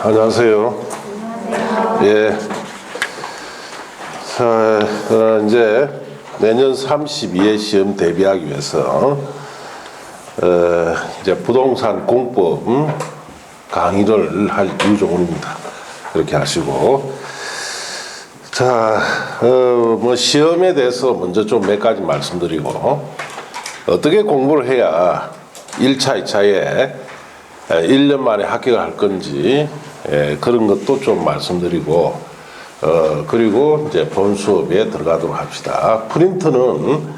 안녕하세요. 예. 자, 이제 내년 32회 시험 대비하기 위해서 이제 부동산 공법 강의를 할 유종훈입니다. 그렇게 하시고, 자, 뭐 시험에 대해서 먼저 좀 몇 가지 말씀드리고, 어떻게 공부를 해야 1차, 2차에 1년 만에 합격을 할 건지, 그런 것도 좀 말씀드리고, 그리고 이제 본 수업에 들어가도록 합시다. 프린트는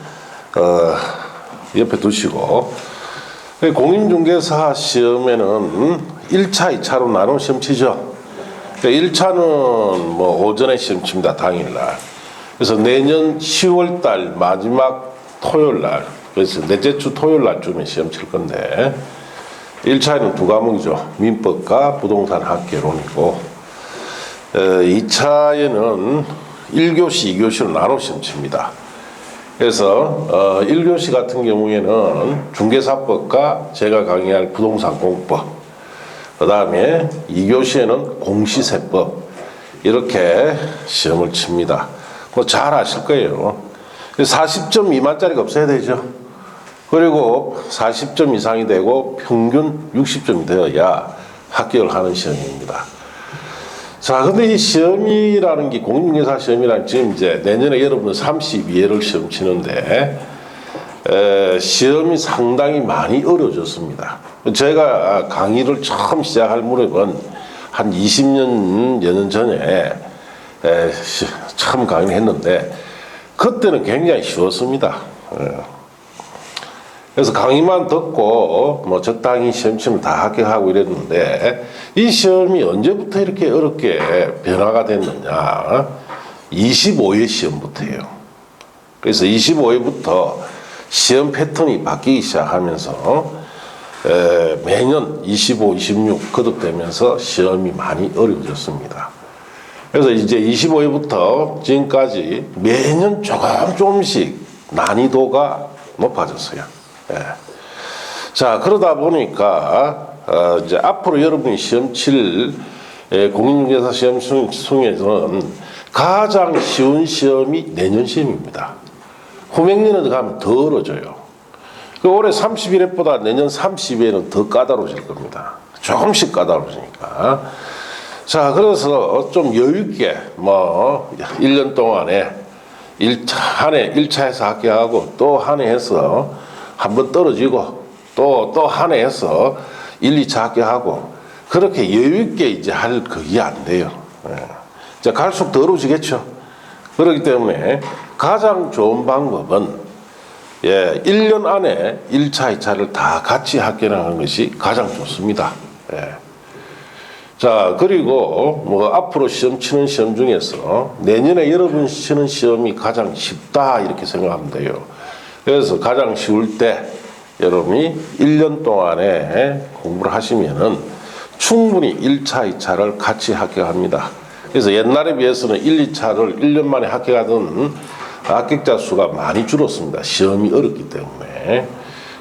옆에 두시고, 공인중개사 시험에는 1차, 2차로 나눠 시험 치죠. 1차는 뭐 오전에 시험 칩니다. 당일날. 그래서 내년 10월달 마지막 토요일날, 그래서 넷째 주 토요일날쯤에 시험 칠 건데, 1차에는 두 과목이죠. 민법과 부동산 학개론이고, 2차에는 1교시, 2교시로 나눠 시험 칩니다. 그래서 1교시 같은 경우에는 중개사법과 제가 강의할 부동산 공법, 그 다음에 2교시에는 공시세법, 이렇게 시험을 칩니다. 뭐 잘 아실 거예요. 40점 미만짜리가 없어야 되죠. 그리고 40점 이상이 되고 평균 60점이 되어야 합격을 하는 시험입니다. 자, 근데 이 시험이라는 게, 공인중개사 시험이라는, 지금 이제 내년에 여러분은 32회를 시험 치는데, 시험이 상당히 많이 어려워졌습니다. 제가 강의를 처음 시작할 무렵은 한 20년, 여년 전에 처음 강의를 했는데, 그때는 굉장히 쉬웠습니다. 그래서 강의만 듣고 뭐 적당히 시험 치면 다 합격하고 이랬는데, 이 시험이 언제부터 이렇게 어렵게 변화가 됐느냐, 25회 시험부터예요. 그래서 25회부터 시험 패턴이 바뀌기 시작하면서 매년 25, 26 거듭되면서 시험이 많이 어려워졌습니다. 그래서 이제 25회부터 지금까지 매년 조금씩 난이도가 높아졌어요. 자, 그러다 보니까 이제 앞으로 여러분이 시험 칠 공인중개사 시험 중에서는 가장 쉬운 시험이 내년 시험입니다. 후명년에 가면 더 어려져요. 올해 31회보다 내년 32회는 더 까다로워질 겁니다. 조금씩 까다로워지니까. 자, 그래서 좀 여유있게 뭐 1년 동안에 한 해 1차에서 합격하고, 또 한 해 해서 한번 떨어지고, 또 한 해 해서 1, 2차 합격하고, 그렇게 여유있게 이제 할 그게 안 돼요. 이제 갈수록 더 어려워지겠죠. 그렇기 때문에 가장 좋은 방법은 1년 안에 1차, 2차를 다 같이 합격하는 것이 가장 좋습니다. 자, 그리고 뭐 앞으로 시험 치는 시험 중에서 내년에 여러분 치는 시험이 가장 쉽다, 이렇게 생각하면 돼요. 그래서 가장 쉬울 때 여러분이 1년 동안에 공부를 하시면은 충분히 1차, 2차를 같이 합격합니다. 그래서 옛날에 비해서는 1, 2차를 1년 만에 합격하던 합격자 수가 많이 줄었습니다. 시험이 어렵기 때문에.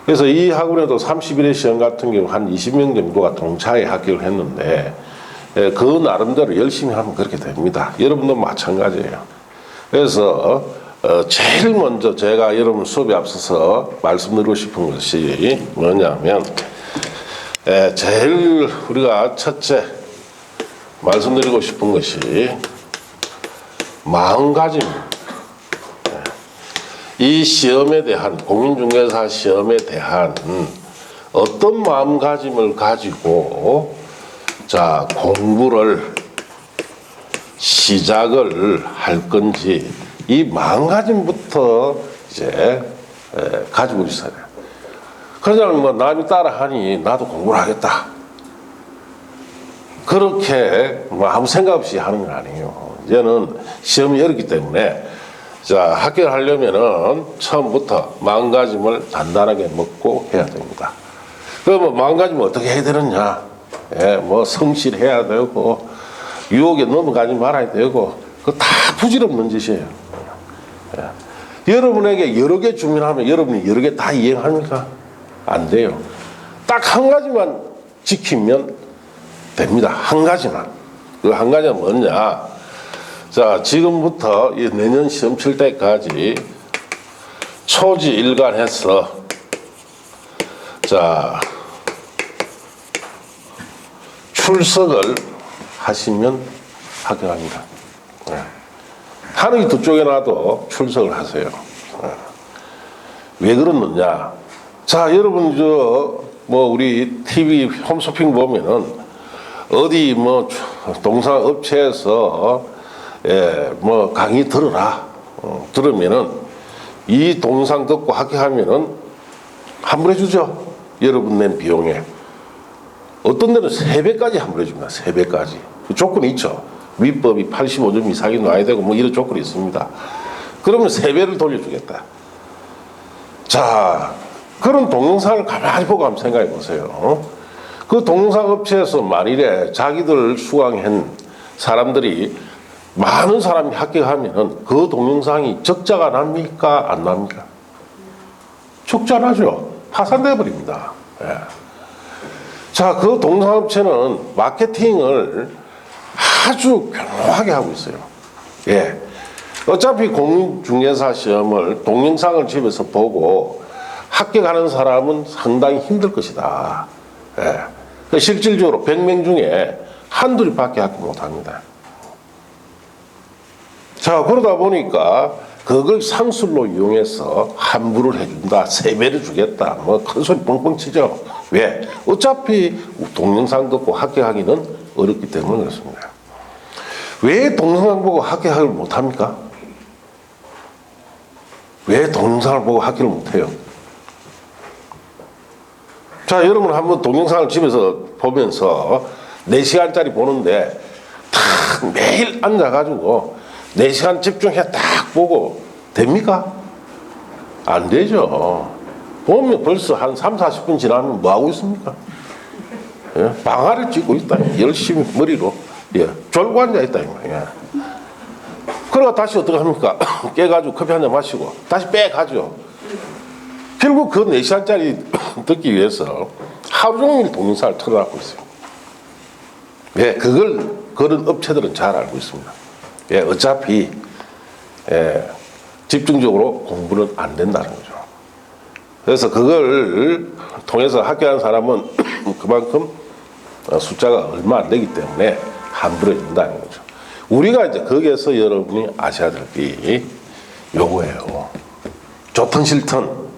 그래서 이 학원에도 31회 시험 같은 경우 한 20명 정도가 동차에 합격을 했는데, 그 나름대로 열심히 하면 그렇게 됩니다. 여러분도 마찬가지예요. 그래서 제일 먼저 제가 여러분 수업에 앞서서 말씀드리고 싶은 것이 뭐냐면, 제일 우리가 첫째 말씀드리고 싶은 것이 마음가짐입니다. 이 시험에 대한, 공인중개사 시험에 대한 어떤 마음가짐을 가지고 자, 공부를 시작을 할 건지, 이 마음가짐부터 이제 가지고 있어야 돼요. 그냥 뭐 남이 따라하니 나도 공부를 하겠다, 그렇게 뭐 아무 생각 없이 하는 건 아니에요. 이제는 시험이 어렵기 때문에, 자, 합격하려면은 처음부터 마음가짐을 단단하게 먹고 해야 됩니다. 그러면 마음가짐을 어떻게 해야 되느냐? 뭐 성실해야 되고, 유혹에 넘어가지 말아야 되고, 그거 다 부질없는 짓이에요. 여러분에게 여러 개 주문하면 여러분이 여러 개 다 이행합니까? 안 돼요. 딱 한 가지만 지키면 됩니다. 한 가지만. 그 한 가지가 뭐냐? 자, 지금부터 내년 시험 칠 때까지 초지 일관해서 자, 출석을 하시면 합격합니다. 하늘이 두 쪽에 놔도 출석을 하세요. 왜 그러느냐? 자, 여러분 우리 TV 홈쇼핑 보면은 어디 동상 업체에서 강의 들으라. 들으면은 이 동상 듣고 합격하면은 환불해주죠. 여러분 낸 비용에. 어떤 데는 3배까지 환불해줍니다. 3배까지. 그 조건이 있죠. 위법이 85점 이상이 나와야 되고 이런 조건이 있습니다. 그러면 3배를 돌려주겠다. 자, 그런 동영상을 가만히 보고 한번 생각해 보세요. 그 동영상 업체에서 만일에 자기들 수강한 사람들이 많은 사람이 합격하면은 그 동영상이 적자가 납니까? 안 납니까? 적자 나죠. 파산돼 버립니다. 예. 자, 그 동영상 업체는 마케팅을 아주 교묘하게 하고 있어요. 예. 어차피 공인중개사 시험을 동영상을 집에서 보고 합격하는 사람은 상당히 힘들 것이다. 예. 실질적으로 100명 중에 한둘밖에 합격 못합니다. 자, 그러다 보니까 그걸 상술로 이용해서 환불을 해준다, 3배를 주겠다, 큰 소리 뻥뻥 치죠. 왜? 어차피 동영상 듣고 합격하기는 어렵기 때문에 그렇습니다. 왜 동영상 보고 합격을 못합니까? 왜 동영상을 보고 합격을 못해요? 자, 여러분 한번 동영상을 집에서 보면서 4시간짜리 보는데 딱 매일 앉아가지고 4시간 집중해 딱 보고 됩니까? 안 되죠. 보면 벌써 한 30-40분 지나면 뭐 하고 있습니까? 예? 방아를 찧고 있다. 열심히 머리로. 예. 졸고 앉아있다. 예. 그러고 다시 어떻게 합니까? 깨가지고 커피 한잔 마시고 다시 빼가죠. 결국 그 4시간짜리 듣기 위해서 하루 종일 동영상을 틀어놓고 있어요. 예, 그런 업체들은 잘 알고 있습니다. 예, 어차피 집중적으로 공부는 안 된다는 거죠. 그래서 그걸 통해서 합격한 사람은 그만큼 숫자가 얼마 안 되기 때문에 환불해 준다는 거죠. 우리가 이제 거기에서 여러분이 아셔야 될 게 요거예요. 좋든 싫든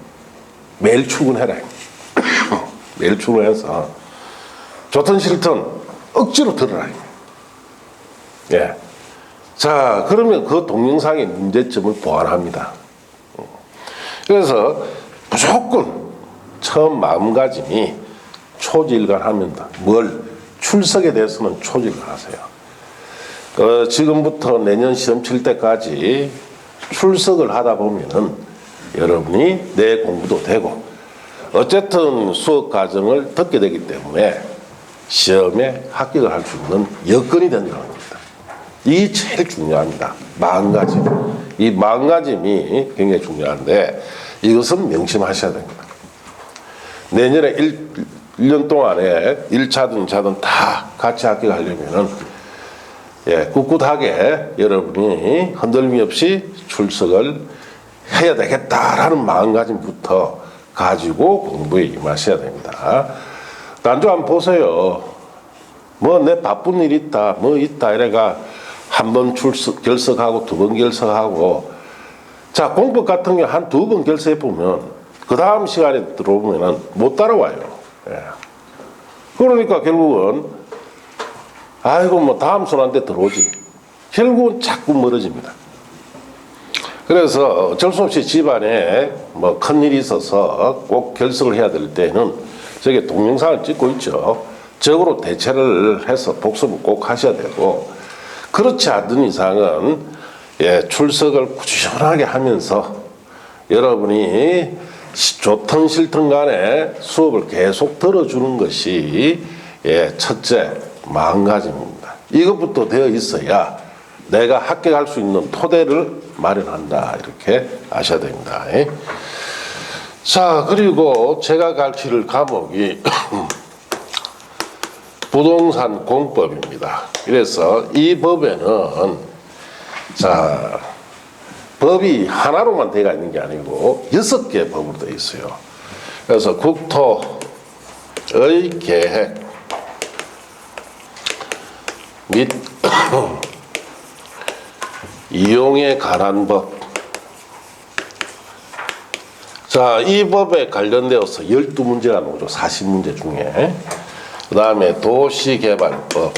매일 출근해라. 매일 출근해서 좋든 싫든 억지로 들으라. 예. 자, 그러면 그 동영상의 문제점을 보완합니다. 그래서 무조건 처음 마음가짐이 초지일관합니다. 출석에 대해서는 초지일관하세요. 지금부터 내년 시험 칠 때까지 출석을 하다 보면은 여러분이 내 공부도 되고 어쨌든 수업 과정을 듣게 되기 때문에 시험에 합격을 할 수 있는 여건이 된다는 겁니다. 이게 제일 중요합니다. 마음가짐. 이 마음가짐이 굉장히 중요한데 이것은 명심하셔야 됩니다. 내년에 1년 동안에 1차든 2차든 다 같이 합격하려면은 꿋꿋하게 여러분이 흔들림 없이 출석을 해야 되겠다라는 마음가짐부터 가지고 공부에 임하셔야 됩니다. 난좀 한번 보세요. 내 바쁜 일 있다, 있다, 이래가 한 번 결석하고 2번 결석하고 자, 공법 같은 경우 한 2번 결석해 보면 그 다음 시간에 들어오면 못 따라와요. 예. 그러니까 결국은 다음 순환 때 들어오지. 결국은 자꾸 멀어집니다. 그래서 어쩔 수 없이 집안에 큰일이 있어서 꼭 결석을 해야 될 때는 저게 동영상을 찍고 있죠. 적으로 대체를 해서 복습을 꼭 하셔야 되고 그렇지 않는 이상은 출석을 꾸준하게 하면서 여러분이 좋든 싫든 간에 수업을 계속 들어주는 것이 첫째 마음가짐입니다. 이것부터 되어 있어야 내가 합격할 수 있는 토대를 마련한다 이렇게 아셔야 됩니다. 자, 그리고 제가 가르칠 과목이 부동산 공법입니다. 그래서 이 법에는 자 법이 하나로만 되어 있는 게 아니고 6개 법으로 되어 있어요. 그래서 국토의 계획 및 이용에 관한 법. 자, 이 법에 관련되어서 12문제가 나오죠. 40문제 중에. 그 다음에 도시개발법.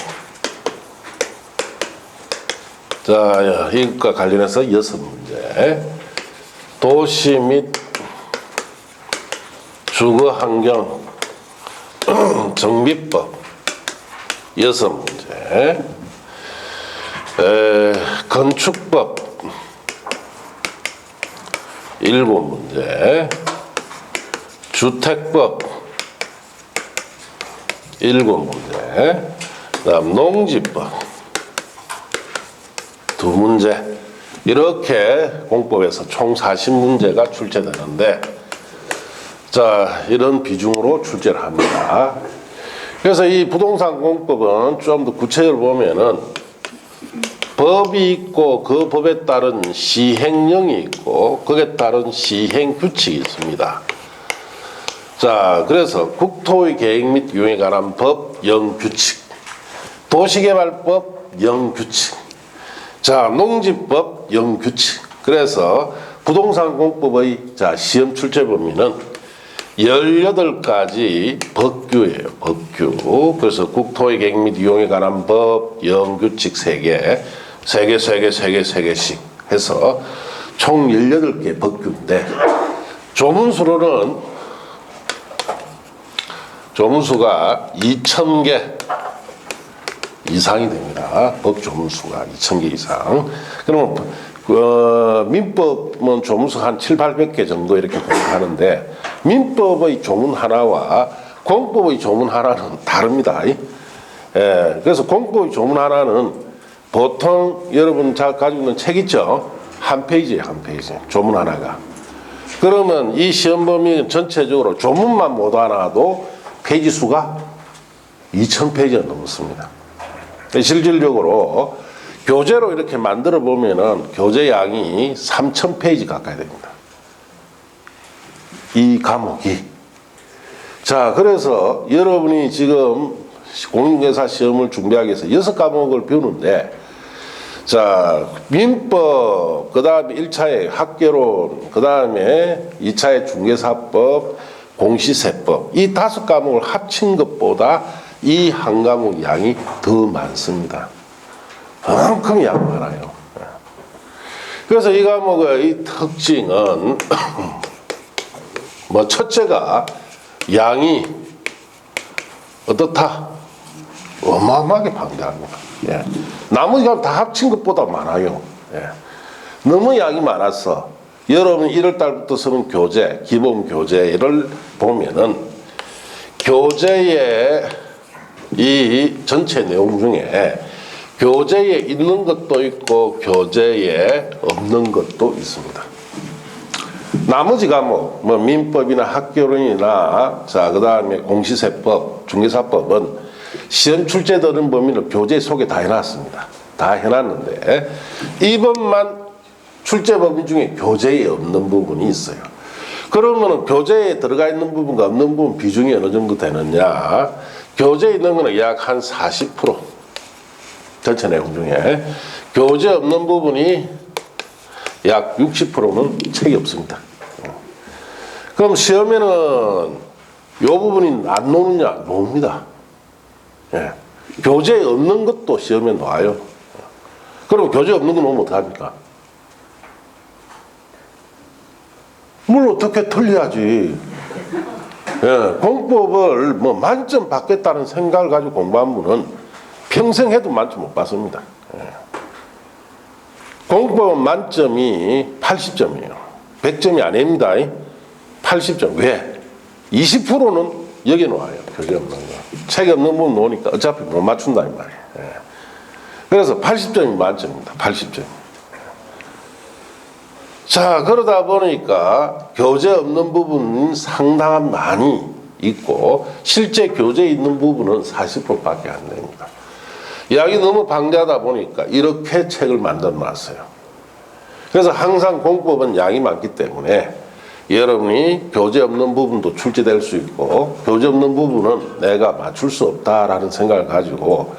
자, 이것과 관련해서 6문제. 도시 및 주거환경 정비법 6문제. 건축법 7문제. 주택법 7문제. 그 다음 농지법 2문제. 이렇게 공법에서 총 40문제가 출제되는데, 자, 이런 비중으로 출제를 합니다. 그래서 이 부동산 공법은 좀 더 구체적으로 보면은 법이 있고 그 법에 따른 시행령이 있고 거기에 따른 시행 규칙이 있습니다. 자, 그래서 국토의 계획 및 이용에 관한 법, 영규칙, 도시개발법, 영규칙, 자, 농지법, 영규칙. 그래서 부동산 공법의 자 시험 출제 범위는 18가지 법규예요. 법규. 그래서 국토의 계획 및 이용에 관한 법, 영규칙 3개, 3개씩 해서 총 18개 법규인데, 조문수가 2,000개 이상이 됩니다. 법 조문수가 2,000개 이상. 그러면 민법은 조문수 한 700~800개 정도 이렇게 공부하는데, 민법의 조문 하나와 공법의 조문 하나는 다릅니다. 예, 그래서 공법의 조문 하나는 보통 여러분 잘 가지고 있는 책 있죠? 한 페이지예요, 한 페이지. 조문 하나가. 그러면 이 시험 범위 전체적으로 조문만 못 알아도 페이지 수가 2,000페이지가 넘습니다. 실질적으로 교재로 이렇게 만들어 보면은 교재 양이 3,000페이지 가까이 됩니다. 이 과목이. 자, 그래서 여러분이 지금 공인중개사 시험을 준비하기 위해서 6과목을 배우는데, 자, 민법, 그 다음에 1차의 학개론, 그 다음에 2차의 중개사법, 공시세법, 이 5과목을 합친 것보다 이 한 과목 양이 더 많습니다. 그만큼 양이 많아요. 그래서 이 과목의 이 특징은 뭐 첫째가 양이 어떻다? 어마어마하게 방대합니다. 예. 나머지 다 합친 것보다 많아요. 예. 너무 양이 많아서 여러분 1월달부터 쓰는 교재, 기본 교재를 보면은 교재의 이 전체 내용 중에 교재에 있는 것도 있고 교재에 없는 것도 있습니다. 나머지 과목, 뭐 민법이나 학개론이나 자, 그 다음에 공시세법, 중개사법은 시험 출제되는 범위를 교재 속에 다 해놨습니다. 다 해놨는데 이번만 출제 범위 중에 교재에 없는 부분이 있어요. 그러면 교재에 들어가 있는 부분과 없는 부분 비중이 어느 정도 되느냐? 교재에 있는 거는 약 한 40% 전체 내용 중에, 교재 없는 부분이 약 60%는 책이 없습니다. 그럼 시험에는 이 부분이 안 나오느냐? 나옵니다. 예. 교재에 없는 것도 시험에 나와요. 그럼 교재 없는 거 나오면 어떡합니까? 뭘 어떻게 틀려야지. 예. 공법을 뭐 만점 받겠다는 생각을 가지고 공부한 분은 평생 해도 만점 못 받습니다. 예. 공법 만점이 80점이에요. 100점이 아닙니다. 80점. 왜? 20%는 여기 나와요. 교재 없는 거. 책 없는 부분 놓으니까 어차피 못 맞춘다 이 말이에요. 예. 그래서 80점이 만점입니다. 80점. 자, 그러다 보니까 교재 없는 부분은 상당한 많이 있고 실제 교재에 있는 부분은 40%밖에 안 됩니다. 양이 너무 방대하다 보니까 이렇게 책을 만들어 놨어요. 그래서 항상 공법은 양이 많기 때문에 여러분이 교재 없는 부분도 출제될 수 있고 교재 없는 부분은 내가 맞출 수 없다라는 생각을 가지고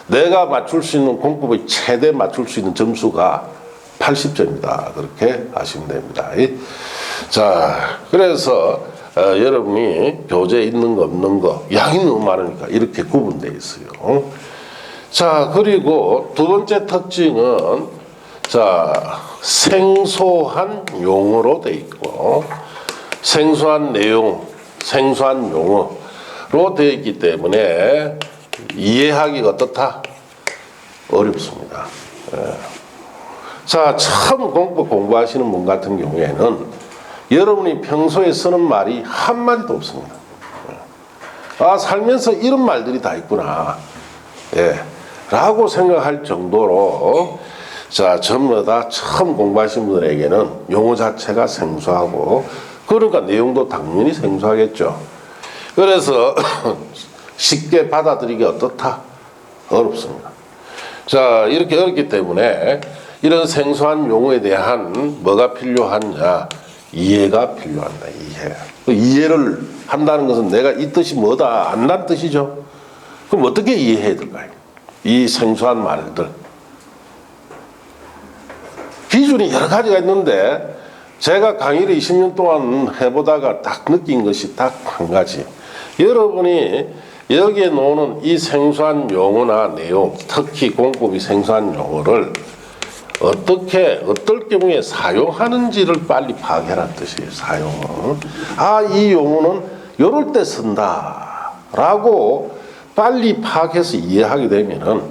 내가 맞출 수 있는 공법의 최대 맞출 수 있는 점수가 80점이다. 그렇게 아시면 됩니다. 자, 그래서 여러분이 교재에 있는 거 없는 거 양이 너무 많으니까 이렇게 구분되어 있어요. 자, 그리고 두 번째 특징은 자, 생소한 용어로 돼 있고 생소한 내용, 생소한 용어로 되어 있기 때문에 이해하기가 어떻다? 어렵습니다. 자, 처음 공부하시는 분 같은 경우에는 여러분이 평소에 쓰는 말이 한마디도 없습니다. 아, 살면서 이런 말들이 다 있구나. 라고 생각할 정도로 자, 전부 다 처음 공부하신 분들에게는 용어 자체가 생소하고 그러니까 내용도 당연히 생소하겠죠. 그래서 쉽게 받아들이기 어떻다? 어렵습니다. 자, 이렇게 어렵기 때문에 이런 생소한 용어에 대한 뭐가 필요하냐? 이해가 필요한다. 이해. 그 이해를 한다는 것은 내가 이 뜻이 뭐다 안다는 뜻이죠. 그럼 어떻게 이해해야 될까요? 이 생소한 말들. 기준이 여러 가지가 있는데 제가 강의를 20년 동안 해보다가 딱 느낀 것이 딱 한 가지. 여러분이 여기에 나오는 이 생소한 용어나 내용, 특히 공법이 생소한 용어를 어떻게 어떨 경우에 사용하는지를 빨리 파악해라는 뜻이에요. 사용은. 아, 이 용어는 이럴 때 쓴다 라고 빨리 파악해서 이해하게 되면은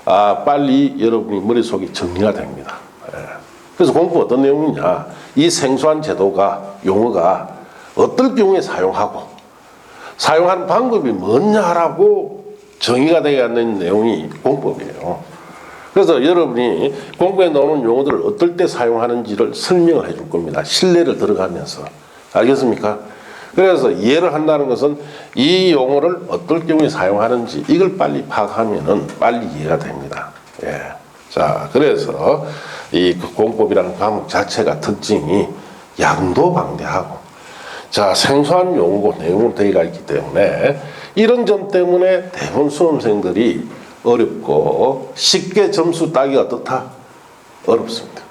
아, 빨리 여러분이 머릿속에 정리가 됩니다. 그래서 공부 어떤 내용이냐, 이 생소한 제도가 용어가 어떨 경우에 사용하고 사용하는 방법이 뭐냐라고 정의가 되어 있는 내용이 공법이에요. 그래서 여러분이 공부에 나오는 용어들을 어떨 때 사용하는지를 설명을 해줄 겁니다. 신뢰를 들어가면서. 알겠습니까? 그래서 이해를 한다는 것은 이 용어를 어떨 경우에 사용하는지 이걸 빨리 파악하면은 빨리 이해가 됩니다. 자, 그래서 이 공법이라는 과목 자체가 특징이 양도 방대하고 자, 생소한 용어고 내용으로 되어 있기 때문에 이런 점 때문에 대부분 수험생들이 어렵고 쉽게 점수 따기가 어떻다? 어렵습니다.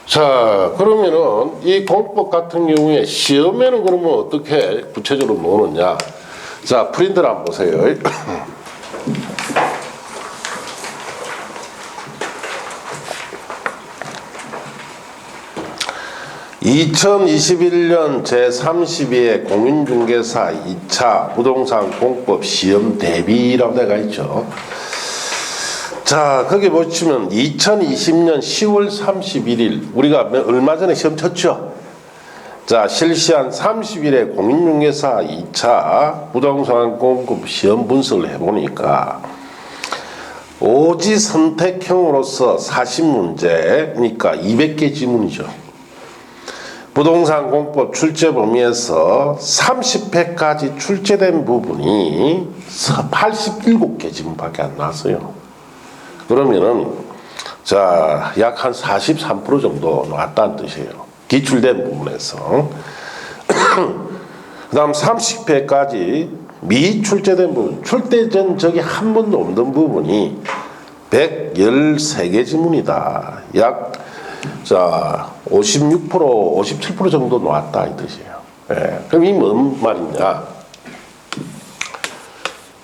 자, 그러면은 이 공법 같은 경우에 시험에는 그러면 어떻게 구체적으로 노느냐? 자, 프린트를 한번 보세요. 2021년 제32회 공인중개사 2차 부동산 공법 시험 대비라고 되어 있죠. 자, 거기 보시면 2020년 10월 31일 우리가 얼마 전에 시험 쳤죠. 자, 실시한 30일에 공인중개사 2차 부동산 공급 시험 분석을 해보니까 오지 선택형으로서 40문제니까 200개 지문이죠. 부동산 공법 출제 범위에서 30회까지 출제된 부분이 87개 지문밖에 안 나왔어요. 그러면은 자, 약 한 43% 정도 나왔다는 뜻이에요. 기출된 부분에서. 그 다음 30회까지 미출제된 부분, 출제된 적이 한 번도 없는 부분이 113개 지문이다. 약 자, 56%, 57% 정도 나왔다 이 뜻이에요. 그럼 이 뭔 말이냐?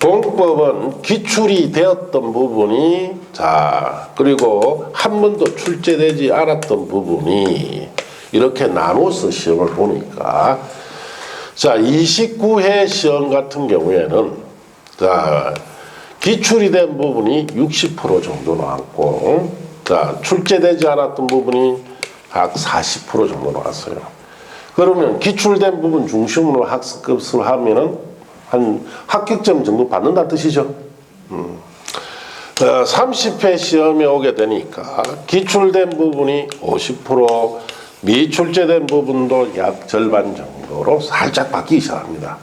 공법은 기출이 되었던 부분이 자, 그리고 한 번도 출제되지 않았던 부분이 이렇게 나눠서 시험을 보니까 자, 29회 시험 같은 경우에는 자, 기출이 된 부분이 60% 정도 나왔고 자, 출제되지 않았던 부분이 약 40% 정도 나왔어요. 그러면 기출된 부분 중심으로 학습을 하면은 한 합격점 정도 받는다는 뜻이죠. 30회 시험에 오게 되니까 기출된 부분이 50%, 미출제된 부분도 약 절반 정도. 방식으로 살짝 바뀌기 시작합니다.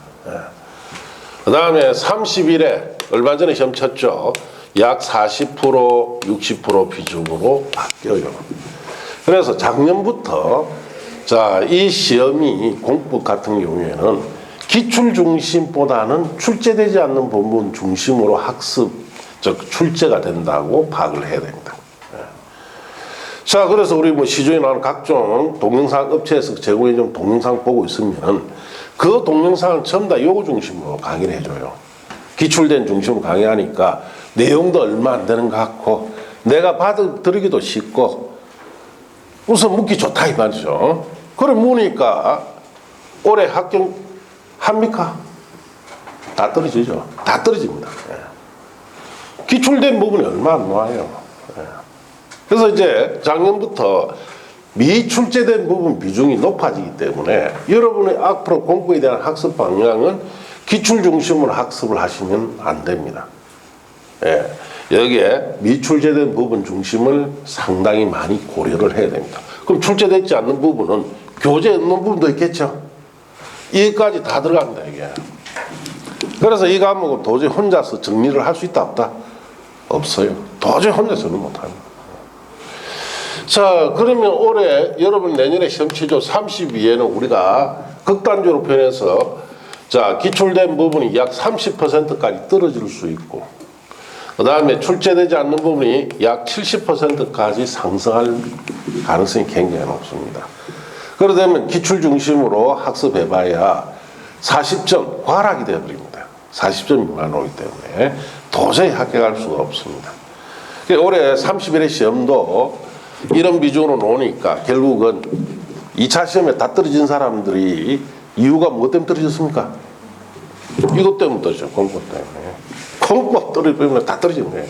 그 다음에 30일에 얼마 전에 시험 쳤죠. 약 40%, 60% 비중으로 바뀌어요. 그래서 작년부터 자, 이 시험이 공법 같은 경우에는 기출 중심보다는 출제되지 않는 부분 중심으로 학습, 즉 출제가 된다고 파악을 해야 됩니다. 자, 그래서 우리 뭐 시중에 나오는 각종 동영상 업체에서 제공해 준 동영상 보고 있으면 그 동영상을 전부 다 요거 중심으로 강의를 해줘요. 기출된 중심으로 강의하니까 내용도 얼마 안 되는 것 같고 내가 받아들이기도 쉽고 우선 묻기 좋다 이 말이죠. 그래 묻으니까 올해 합격합니까? 다 떨어지죠. 다 떨어집니다. 기출된 부분이 얼마 안 나와요. 그래서 이제 작년부터 미출제된 부분 비중이 높아지기 때문에 여러분의 앞으로 공부에 대한 학습 방향은 기출 중심으로 학습을 하시면 안 됩니다. 여기에 미출제된 부분 중심을 상당히 많이 고려를 해야 됩니다. 그럼 출제되지 않는 부분은 교재에 없는 부분도 있겠죠. 여기까지 다 들어갑니다, 이게. 그래서 이 과목은 도저히 혼자서 정리를 할 수 있다, 없다? 없어요. 도저히 혼자서는 못합니다. 자, 그러면 올해 여러분 내년에 시험 치죠. 32에는 우리가 극단적으로 표현해서 자, 기출된 부분이 약 30%까지 떨어질 수 있고 그 다음에 출제되지 않는 부분이 약 70%까지 상승할 가능성이 굉장히 높습니다. 그러다면 기출 중심으로 학습해봐야 40점 과락이 되어버립니다. 40점 미만 오기 때문에 도저히 합격할 수가 없습니다. 올해 30일의 시험도 이런 비중으로 놓으니까 결국은 2차 시험에 다 떨어진 사람들이 이유가 뭐 때문에 떨어졌습니까? 이것 때문에 떨어졌죠. 공법 때문에. 공법 때문에 다 떨어진 거예요.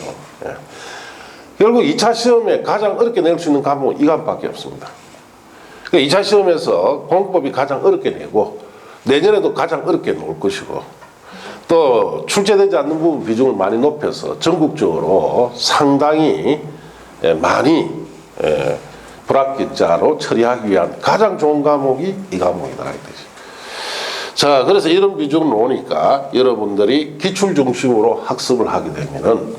결국 2차 시험에 가장 어렵게 낼 수 있는 과목은 이 과목밖에 없습니다. 그러니까 2차 시험에서 공법이 가장 어렵게 내고 내년에도 가장 어렵게 놓을 것이고 또 출제되지 않는 부분 비중을 많이 높여서 전국적으로 상당히 많이 불합격자로 처리하기 위한 가장 좋은 과목이 이 과목이다. 자, 그래서 이런 비중을 놓으니까 여러분들이 기출 중심으로 학습을 하게 되면은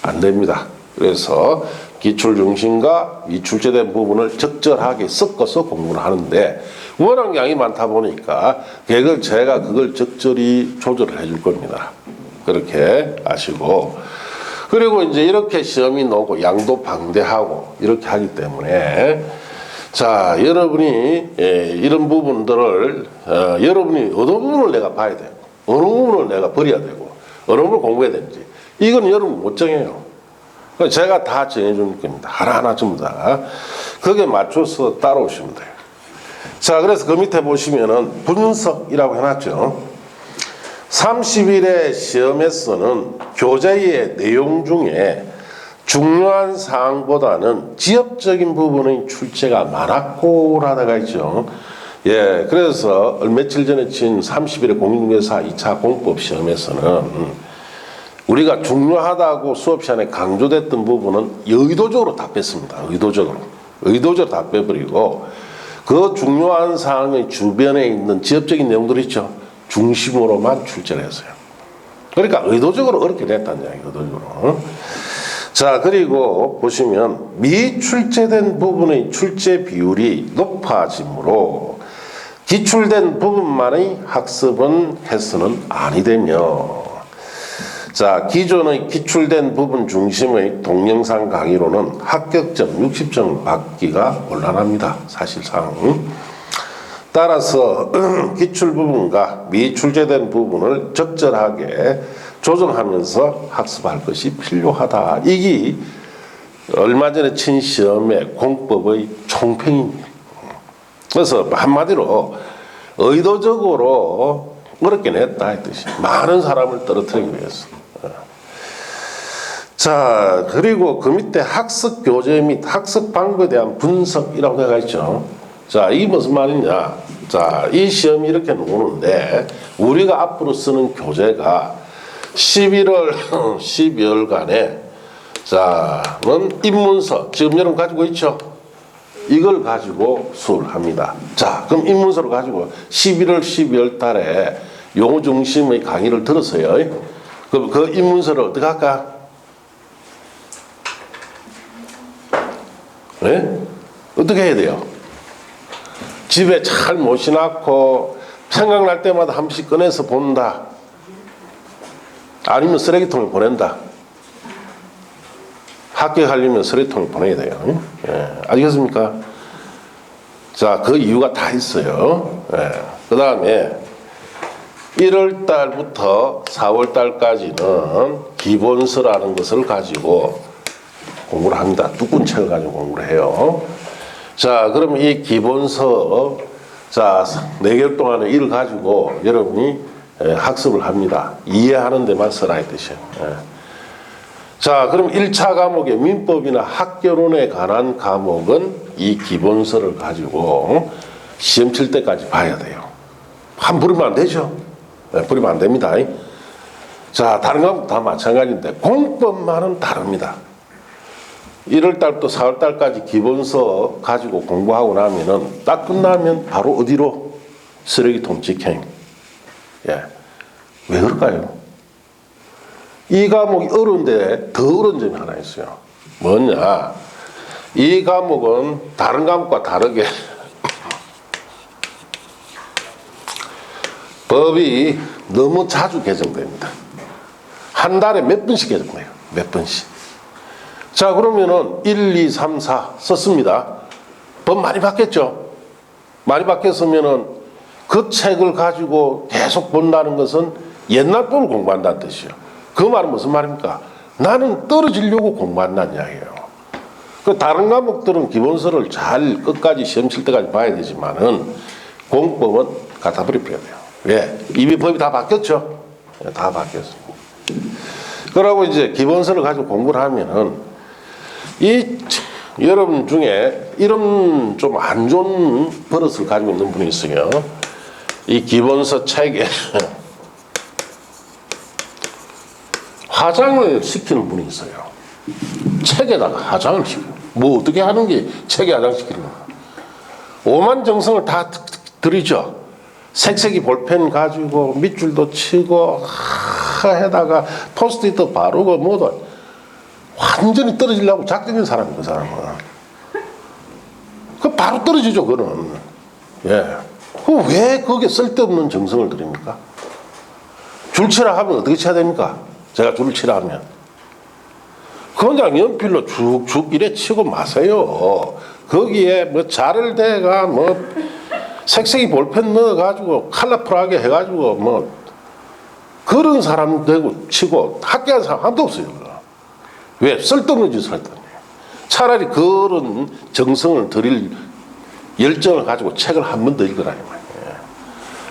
안 됩니다. 그래서 기출 중심과 미출제된 부분을 적절하게 섞어서 공부를 하는데 워낙 양이 많다 보니까 제가 그걸 적절히 조절을 해줄 겁니다. 그렇게 아시고 그리고 이제 이렇게 시험이 나오고 양도 방대하고 이렇게 하기 때문에 자, 여러분이 이런 부분들을 여러분이 어느 부분을 내가 봐야 되고 어느 부분을 내가 버려야 되고 어느 부분을 공부해야 되는지 이건 여러분 못 정해요. 제가 다 정해줄 겁니다. 하나하나 전부 다 거기에 맞춰서 따라오시면 돼요. 자, 그래서 그 밑에 보시면은 분석이라고 해놨죠. 30일의 시험에서는 교재의 내용 중에 중요한 사항보다는 지엽적인 부분의 출제가 많았고라다가 있죠. 예, 그래서 며칠 전에 친 30일의 공인중개사 2차 공법 시험에서는 우리가 중요하다고 수업 시간에 강조됐던 부분은 의도적으로 다 뺐습니다. 의도적으로 다 빼버리고 그 중요한 사항의 주변에 있는 지엽적인 내용들 있죠. 중심으로만 출제를 했어요. 그러니까 의도적으로 어렵게 냈다는 이야기, 의도적으로. 자, 그리고 보시면 미출제된 부분의 출제 비율이 높아지므로 기출된 부분만의 학습은 해서는 아니 되며 자, 기존의 기출된 부분 중심의 동영상 강의로는 합격점 60점을 받기가 곤란합니다. 사실상. 따라서 기출 부분과 미출제된 부분을 적절하게 조정하면서 학습할 것이 필요하다. 이게 얼마 전에 친 시험의 공법의 총평입니다. 그래서 한마디로 의도적으로 어렵게 냈다 이 뜻이 많은 사람을 떨어뜨리기 위해서. 자, 그리고 그 밑에 학습 교재 및 학습 방법에 대한 분석이라고 되어 있죠. 자, 이게 무슨 말이냐. 자, 이 시험이 이렇게 나오는데 우리가 앞으로 쓰는 교재가 11월, 12월간에 자, 입문서 지금 여러분 가지고 있죠. 이걸 가지고 수업을 합니다. 자, 그럼 인문서를 가지고 11월, 12월 달에 용어 중심의 강의를 들었어요. 그럼 그 인문서를 어떻게 할까? 네? 어떻게 해야 돼요? 집에 잘 모셔놓고 생각날 때마다 한 번씩 꺼내서 본다. 아니면 쓰레기통에 보낸다. 합격하려면 쓰레기통에 보내야 돼요. 예, 아시겠습니까? 자, 그 이유가 다 있어요. 예. 그 다음에 1월 달부터 4월 달까지는 기본서라는 것을 가지고 공부를 합니다. 두꺼운 책을 가지고 공부를 해요. 자, 그럼 이 기본서, 자, 4개월 동안의 일을 가지고 여러분이 학습을 합니다. 이해하는 데만 써라 이 뜻이에요. 자, 그럼 1차 과목의 민법이나 학개론에 관한 과목은 이 기본서를 가지고 시험 칠 때까지 봐야 돼요. 한 버리면 안 되죠. 버리면 안 됩니다. 자, 다른 과목 다 마찬가지인데 공법만은 다릅니다. 1월달부터 4월달까지 기본서 가지고 공부하고 나면은 딱 끝나면 바로 어디로? 쓰레기통 직행. 예. 왜 그럴까요? 이 과목이 어려운데 더 어려운 점이 하나 있어요. 뭐냐? 이 과목은 다른 과목과 다르게 법이 너무 자주 개정됩니다. 한 달에 몇 번씩 개정돼요. 몇 번씩. 자, 그러면은 1, 2, 3, 4 썼습니다. 법 많이 바뀌었죠? 많이 바뀌었으면은 그 책을 가지고 계속 본다는 것은 옛날 법을 공부한다는 뜻이에요. 그 말은 무슨 말입니까? 나는 떨어지려고 공부한다는 이야기예요. 그 다른 과목들은 기본서를 잘 끝까지 시험 칠 때까지 봐야 되지만은 공법은 갖다 버려야 돼요. 왜? 이미 법이 다 바뀌었죠? 다 바뀌었습니다. 그러고 이제 기본서를 가지고 공부를 하면은 이 여러분 중에 이런 좀 안 좋은 버릇을 가지고 있는 분이 있어요. 이 기본서 책에 화장을 시키는 분이 있어요. 책에다가 화장을 시켜요. 뭐 어떻게 하는 게 책에 화장시키는 거야. 오만 정성을 다 들이죠. 색색이 볼펜 가지고 밑줄도 치고 해다가 포스트잇도 바르고 뭐도 완전히 떨어지려고 작정인 사람이 그 사람은. 그 바로 떨어지죠 그거는. 예. 왜 거기에 쓸데없는 정성을 들입니까? 줄 치라 하면 어떻게 쳐야 됩니까? 제가 줄을 치라 하면 그냥 연필로 쭉쭉 이래 치고 마세요. 거기에 뭐 자를 대가 뭐 색색이 볼펜 넣어가지고 컬러풀하게 해가지고 뭐 그런 사람 되고 치고 합격한 사람 한도 없어요. 왜? 쓸데없는 짓을 했더니. 차라리 그런 정성을 들일 열정을 가지고 책을 한 번 더 읽으라.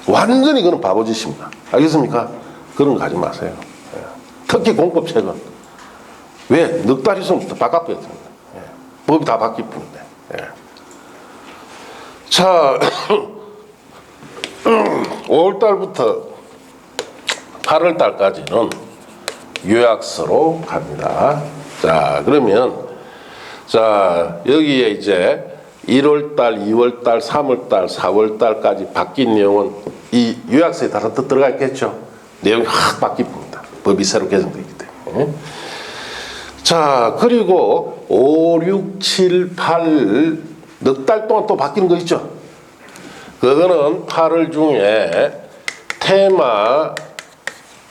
완전히 그건 바보짓입니다. 알겠습니까? 그런 거 하지 마세요. 특히 공법책은. 왜? 넉 달 있으면 바꿔버렸습니다. 법이 다 바뀔 뿐인데. 자, 5월달부터 8월달까지는 요약서로 갑니다. 자, 그러면, 자, 여기에 이제 1월달, 2월달, 3월달, 4월달까지 바뀐 내용은 이 요약서에 따라 또 들어가 있겠죠. 내용이 확 바뀝니다. 법이 새로 개정되기 때문에. 자, 그리고 5, 6, 7, 8, 넉 달 동안 또 바뀌는 거 있죠. 그거는 8월 중에 테마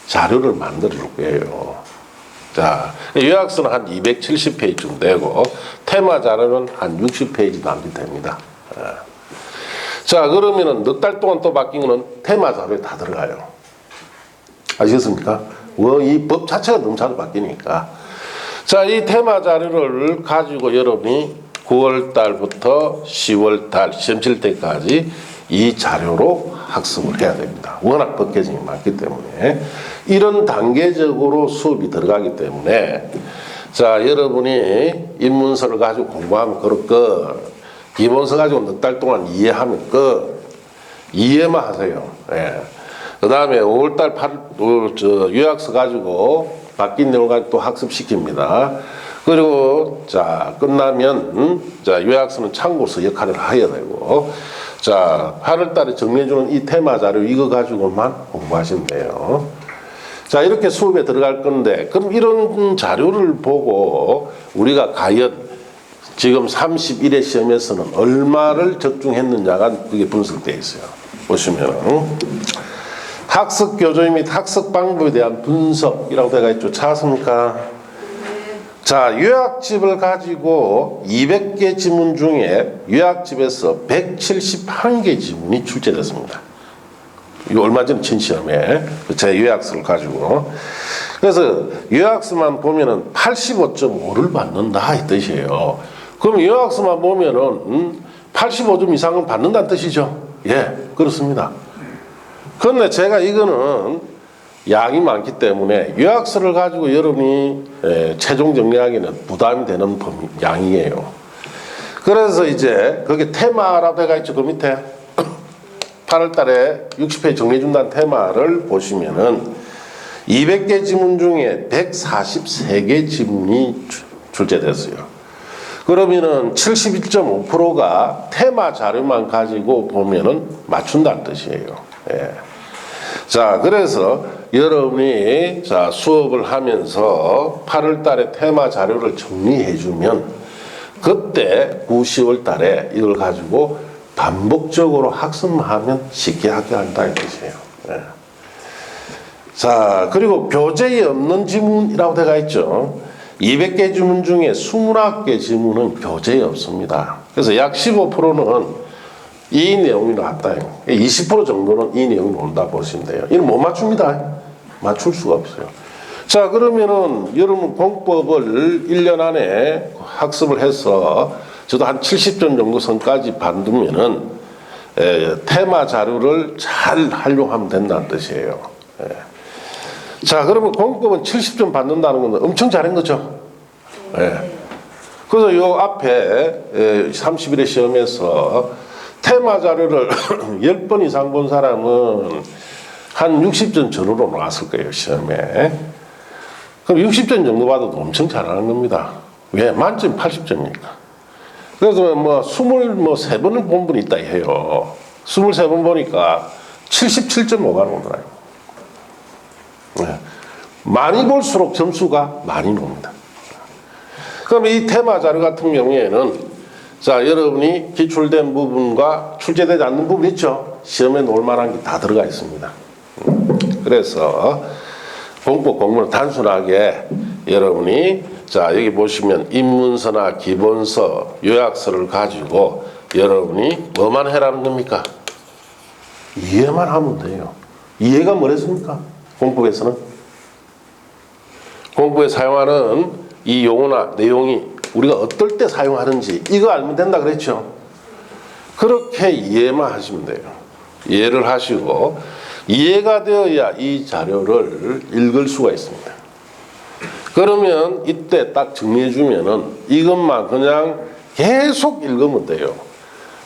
자료를 만들어 줄 거예요. 자, 요약서는 한 270페이지쯤 되고 테마 자료는 한 60페이지 남짓됩니다. 자, 그러면은 넉 달 동안 또 바뀐 거는 테마 자료에 다 들어가요. 아시겠습니까? 이 법 자체가 너무 자주 바뀌니까. 자, 이 테마 자료를 가지고 여러분이 9월 달부터 10월 달 시험 칠 때까지 이 자료로 학습을 해야 됩니다. 워낙 법 개정이 많기 때문에 이런 단계적으로 수업이 들어가기 때문에 자, 여러분이 인문서를 가지고 공부하면 그럴 거 기본서 가지고 넉 달 동안 이해하면 이해만 하세요. 예. 그 다음에 5월달 요약서 가지고 바뀐 내용을 가지고 또 학습시킵니다. 그리고 자 끝나면 자 요약서는 참고서 역할을 해야 되고 자 8월 달에 정리해주는 이 테마 자료 이거 가지고만 공부하시면 돼요. 자 이렇게 수업에 들어갈 건데 그럼 이런 자료를 보고 우리가 과연 지금 31회 시험에서는 얼마를 적중했느냐가 그게 분석되어 있어요. 보시면 학습 교조 및 학습 방법에 대한 분석이라고 되어 있죠. 찾았습니까? 자 요약집을 가지고 200개 지문 중에 요약집에서 171개 지문이 출제됐습니다. 이거 얼마 전 시험에 제 요약서를 가지고 그래서 요약서만 보면은 85.5를 받는다 이 뜻이에요. 그럼 요약서만 보면은 85점 이상은 받는다는 뜻이죠. 예, 그렇습니다. 그런데 제가 이거는 양이 많기 때문에 요약서를 가지고 여러분이 최종 정리하기는 부담이 되는 양이에요. 그래서 이제 거기 테마라고 되어 있죠. 그 밑에 8월 달에 60회 정리해준다는 테마를 보시면은 200개 지문 중에 143개 지문이 출제됐어요. 그러면은 71.5%가 테마 자료만 가지고 보면은 맞춘다는 뜻이에요. 예. 자, 그래서 여러분이 자 수업을 하면서 8월 달에 테마 자료를 정리해주면 그때 9, 10월 달에 이걸 가지고 반복적으로 학습하면 쉽게 합격한다 이 뜻이에요. 예. 자, 그리고 교재에 없는 지문이라고 되어 있죠. 200개 지문 중에 21개 지문은 교재에 없습니다. 그래서 약 15%는 이 내용이 나왔다. 20% 정도는 이 내용이 나온다 보시면 돼요. 이건 못 맞춥니다. 맞출 수가 없어요. 자, 그러면은 여러분 공법을 1년 안에 학습을 해서 저도 한 70점 정도 선까지 받으면은 테마 자료를 잘 활용하면 된다는 뜻이에요. 예. 자, 그러면 공법은 70점 받는다는 건 엄청 잘한 거죠. 예. 그래서 요 앞에 31회 시험에서 테마 자료를 10번 이상 본 사람은 한 60점 전후로 나왔을 거예요, 시험에. 그럼 60점 정도 받아도 엄청 잘하는 겁니다. 왜? 만점 80점이니까. 그래서 뭐 23번을 본 분이 있다 해요. 23번 보니까 77.5가 나오더라고요. 네. 많이 볼수록 점수가 많이 나옵니다. 그럼 이 테마 자료 같은 경우에는 자, 여러분이 기출된 부분과 출제되지 않는 부분 있죠? 시험에 놓을 만한 게 다 들어가 있습니다. 그래서 공법 공부는 단순하게 여러분이 자, 여기 보시면 입문서나 기본서, 요약서를 가지고 여러분이 뭐만 해라는 겁니까? 이해만 하면 돼요. 이해가 뭐랬습니까? 공법에서는? 공법에 사용하는 이 용어나 내용이 우리가 어떨 때 사용하는지 이거 알면 된다 그랬죠. 그렇게 이해만 하시면 돼요. 이해를 하시고 이해가 되어야 이 자료를 읽을 수가 있습니다. 그러면 이때 딱 정리해 주면은 이것만 그냥 계속 읽으면 돼요.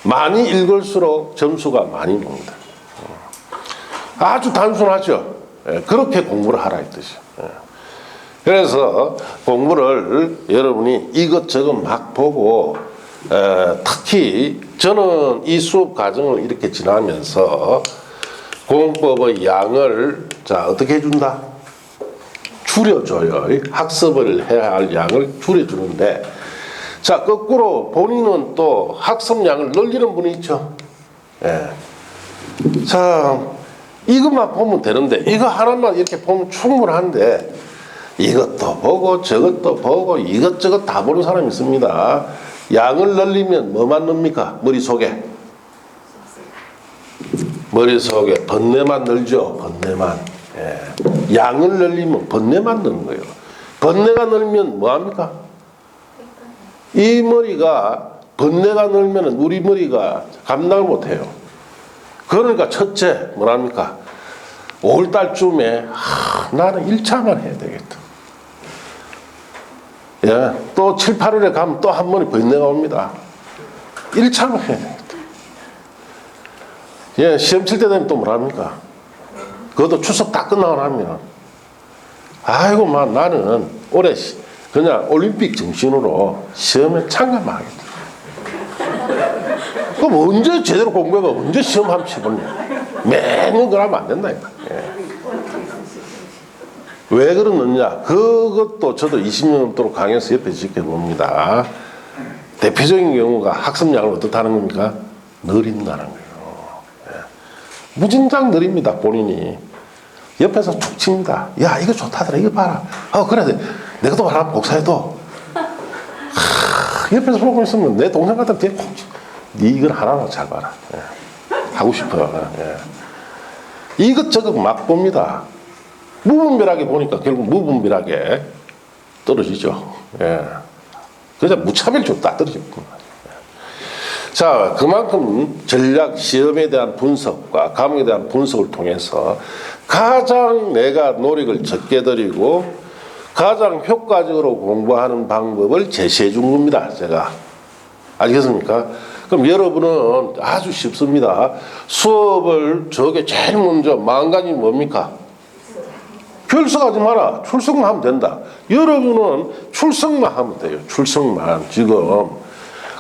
많이 읽을수록 점수가 많이 나옵니다. 아주 단순하죠. 그렇게 공부를 하라 이 뜻이에요. 그래서 공부를 여러분이 이것저것 막 보고 특히 저는 이 수업 과정을 이렇게 지나면서 공법의 양을 자 어떻게 해준다? 줄여줘요. 학습을 해야 할 양을 줄여주는데 자 거꾸로 본인은 또 학습량을 늘리는 분이 있죠. 예. 자 이것만 보면 되는데 이거 하나만 이렇게 보면 충분한데 이것도 보고 저것도 보고 이것저것 다 보는 사람이 있습니다. 양을 늘리면 뭐만 넣습니까? 머릿속에 번뇌만 늘죠. 번뇌만. 예. 양을 늘리면 번뇌만 넣는 거예요. 번뇌가 늘면 뭐합니까? 이 머리가 번뇌가 늘면 우리 머리가 감당을 못해요. 그러니까 첫째 뭐랍니까? 5월달쯤에 나는 1차만 해야 되겠다. 예, 또 7, 8월에 가면 또 한 번에 번뇌가 옵니다. 1차만 해야 되겠다. 예, 시험 칠 때 되면 또 뭐랍니까? 그것도 추석 다 끝나고 나면 아이고 막 나는 올해 그냥 올림픽 정신으로 시험에 참가만 하겠다. 그럼 언제 제대로 공부해가 언제 시험 한번 쳐보냐. 매년 그러면 안 된다니까. 예. 왜 그러느냐. 그것도 저도 20년 넘도록 강의에서 옆에 지켜봅니다. 대표적인 경우가 학습량을 어떻다는 겁니까? 느린다는 거예요. 예. 무진장 느립니다. 본인이. 옆에서 툭 칩니다. 야 이거 좋다더라. 이거 봐라. 그래 내가 또 하나 복사해도. 옆에서 보고 있으면 내 동생 같은 뒤에 콕 치. 네 이건 하나만 잘 봐라. 예. 하고 싶어요. 예. 이것저것 막 봅니다. 무분별하게 보니까 결국 무분별하게 떨어지죠. 예. 그냥 무차별적으로 다 떨어집니다. 자, 그만큼 전략 시험에 대한 분석과 과목에 대한 분석을 통해서 가장 내가 노력을 적게 들이고 가장 효과적으로 공부하는 방법을 제시해 준 겁니다. 제가. 알겠습니까? 그럼 여러분은 아주 쉽습니다. 수업을 저게 제일 먼저 마음가짐이 뭡니까? 결석하지 마라. 출석만 하면 된다. 여러분은 출석만 하면 돼요. 출석만. 지금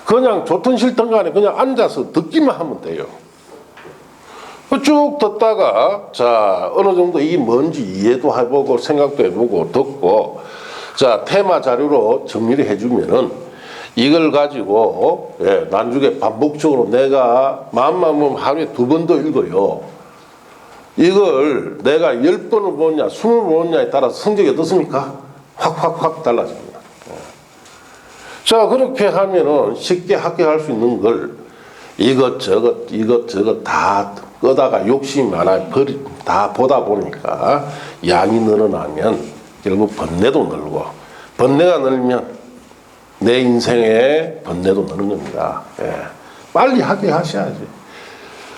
그냥 좋든 싫든 간에 그냥 앉아서 듣기만 하면 돼요. 쭉 듣다가 자 어느 정도 이게 뭔지 이해도 해보고 생각도 해보고 듣고 자 테마 자료로 정리를 해주면은 이걸 가지고 예, 나중에 반복적으로 내가 마음만 먹으면 하루에 2번 더 읽어요. 이걸 내가 10번을 보느냐 20번을 보느냐에 따라서 성적이 어떻습니까? 확 달라집니다. 예. 자 그렇게 하면은 쉽게 합격할 수 있는 걸 이것저것 다 끄다가 욕심이 많아 다 보다 보니까 양이 늘어나면 결국 번뇌도 늘고 번뇌가 늘면 내 인생의 번뇌도 느는 겁니다. 예. 빨리 합격하셔야지.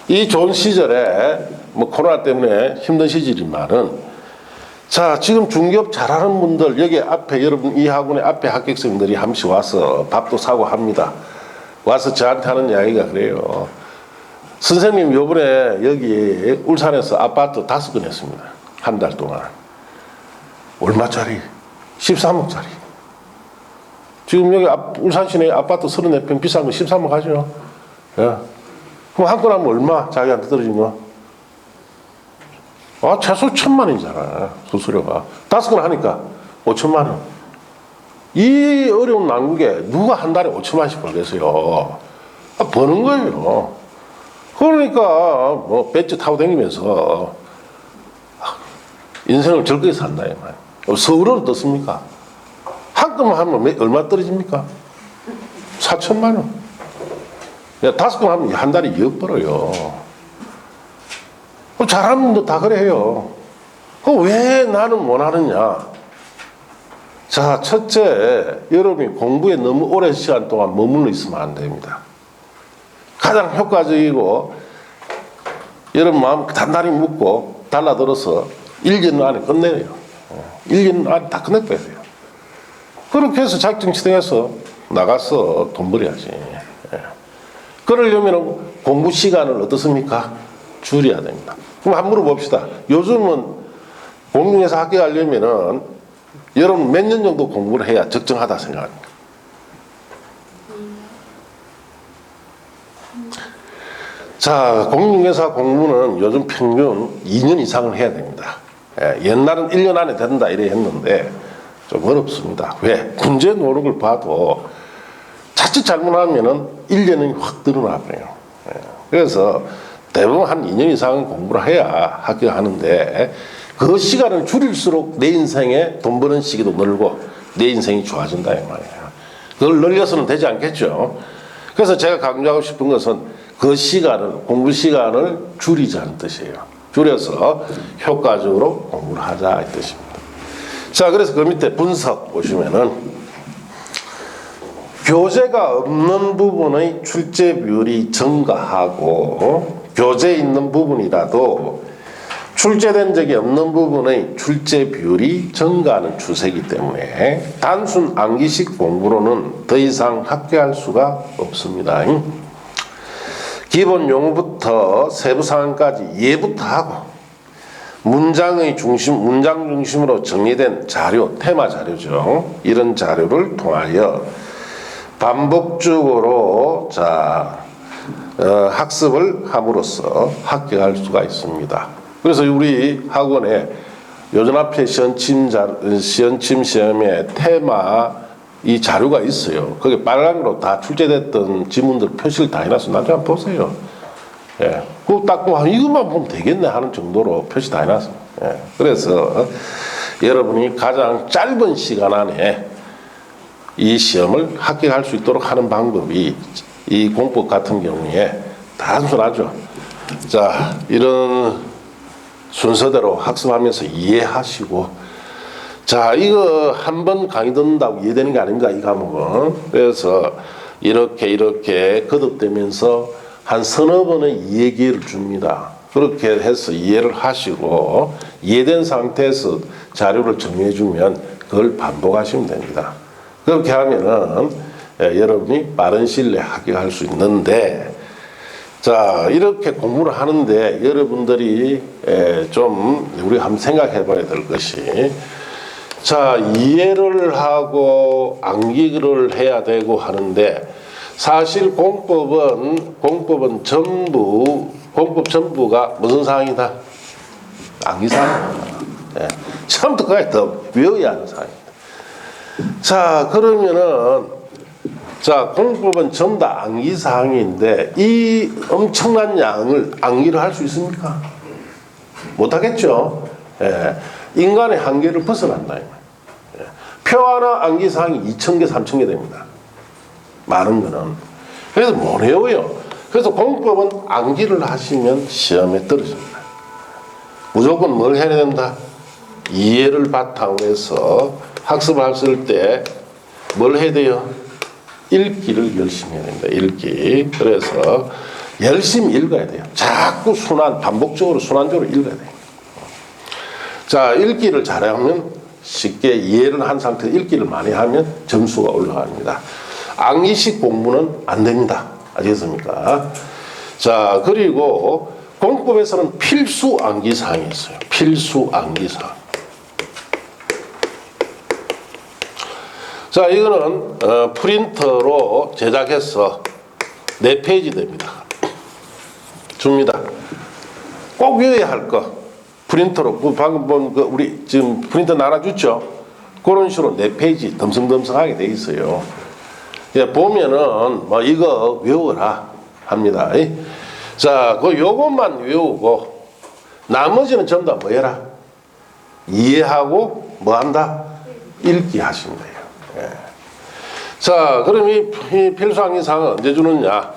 이 좋은 시절에 뭐 코로나 때문에 힘든 시절이지만은 자 지금 중개업 잘하는 분들 여기 앞에 여러분 이 학원의 앞에 합격생들이 한 번씩 와서 밥도 사고 합니다. 와서 저한테 하는 이야기가 그래요. 선생님 요번에 여기 울산에서 아파트 5건 했습니다. 한 달 동안. 얼마짜리? 13억짜리. 지금 여기 울산 시내 아파트 34평 비싼 거 13억 하죠. 예. 그럼 한 건 하면 얼마? 자기한테 떨어진 거? 최소 1,000만원이잖아. 수수료가. 5건 하니까 5천만원. 이 어려운 난국에 누가 한 달에 5천만원씩 벌겠어요. 버는 거예요. 그러니까 뭐 배지 타고 다니면서 인생을 즐겁게 산다 이 말이에요. 서울은 어떻습니까? 한 건만 하면 얼마 떨어집니까? 4천만 원. 5건 하면 한 달에 2억 벌어요. 잘하는 분도 다 그래 해요. 왜 나는 못하느냐? 자, 첫째, 여러분이 공부에 너무 오랜 시간 동안 머물러 있으면 안 됩니다. 가장 효과적이고 여러분 마음 단단히 묻고 달라들어서 1년 안에 끝내요. 1년 안에 다 끝내버려야 돼요. 그렇게 해서 자격증시등에서 나가서 돈 벌어야지. 그러려면 공부 시간을 어떻습니까? 줄여야 됩니다. 그럼 한번 물어봅시다. 요즘은 공중에서 합격하려면은 여러분 몇 년 정도 공부를 해야 적정하다 생각합니까? 자, 공인중개사 공부는 요즘 평균 2년 이상을 해야 됩니다. 옛날은 1년 안에 된다 이래 했는데 좀 어렵습니다. 왜? 문제 노력을 봐도 자칫 잘못하면은 1년은 확 드러나 버려요. 그래서 대부분 한 2년 이상은 공부를 해야 합격하는데 그 시간을 줄일수록 내 인생에 돈 버는 시기도 늘고 내 인생이 좋아진다 이 말이에요. 그걸 늘려서는 되지 않겠죠. 그래서 제가 강조하고 싶은 것은 그 시간을 공부 시간을 줄이자는 뜻이에요. 줄여서 효과적으로 공부를 하자 이 뜻입니다. 자, 그래서 그 밑에 분석 보시면은 교재가 없는 부분의 출제 비율이 증가하고 교재 있는 부분이라도 출제된 적이 없는 부분의 출제 비율이 증가하는 추세이기 때문에 단순 암기식 공부로는 더 이상 합격할 수가 없습니다. 기본 용어부터 세부 사항까지 이해부터 하고 문장 중심으로 정리된 자료, 테마 자료죠. 이런 자료를 통하여 반복적으로 학습을 함으로써 합격할 수가 있습니다. 그래서 우리 학원에 요즘 앞에 시연침 시험에 테마 이 자료가 있어요. 거기 빨강으로 다 출제됐던 지문들 표시를 다 해놨어요. 나중에 한번 보세요. 예. 그거 딱 보면 이것만 보면 되겠네 하는 정도로 표시 다 해놨어요. 예. 그래서 여러분이 가장 짧은 시간 안에 이 시험을 합격할 수 있도록 하는 방법이 이 공법 같은 경우에 단순하죠. 자, 이런 순서대로 학습하면서 이해하시고, 자, 이거 한 번 강의 듣는다고 이해되는 게 아닙니다. 이 과목은. 그래서 이렇게 거듭되면서 한 서너 번의 이해 기회를 줍니다. 그렇게 해서 이해를 하시고 이해된 상태에서 자료를 정리해 주면 그걸 반복하시면 됩니다. 그렇게 하면은 여러분이 빠른 시일 내에 합격할 수 있는데, 자, 이렇게 공부를 하는데 여러분들이 좀 우리 한번 생각해 봐야 될 것이, 자, 이해를 하고 암기를 해야 되고 하는데, 사실 공법 전부가 무슨 사항이다? 암기 사항입니다. 예. 처음부터 끝까지 다 외워야 하는 사항입니다. 자, 그러면은, 자, 공법은 전부 다 암기 사항인데, 이 엄청난 양을 암기를 할 수 있습니까? 못하겠죠? 예. 인간의 한계를 벗어난다. 예. 표 하나 암기 사항이 2,000개, 3,000개 됩니다. 많은 거는. 그래서 못 외워요. 그래서 공법은 암기를 하시면 시험에 떨어집니다. 무조건 뭘 해야 된다? 이해를 바탕으로 해서 학습했을 때 뭘 해야 돼요? 읽기를 열심히 해야 된다. 읽기. 그래서 열심히 읽어야 돼요. 자꾸 반복적으로 순환적으로 읽어야 돼요. 자, 읽기를 잘하면 쉽게 이해를 한 상태에서 읽기를 많이 하면 점수가 올라갑니다. 암기식 공부는 안 됩니다. 아시겠습니까? 자, 그리고 공법에서는 필수 암기 사항이 있어요. 필수 암기 사항. 자, 이거는 프린터로 제작해서 4페이지 됩니다. 줍니다. 꼭 외워야 할 거. 프린터로, 방금 본 우리 지금 프린터 나눠줬죠? 그런 식으로 4페이지 덤성덤성하게 돼 있어요. 예, 보면은 뭐 이거 외워라 합니다. 자, 요것만 외우고 나머지는 전부 다 뭐 해라? 이해하고 뭐 한다? 읽기 하시면 돼요. 예. 자, 그럼 이 필수항의 사항은 언제 주느냐?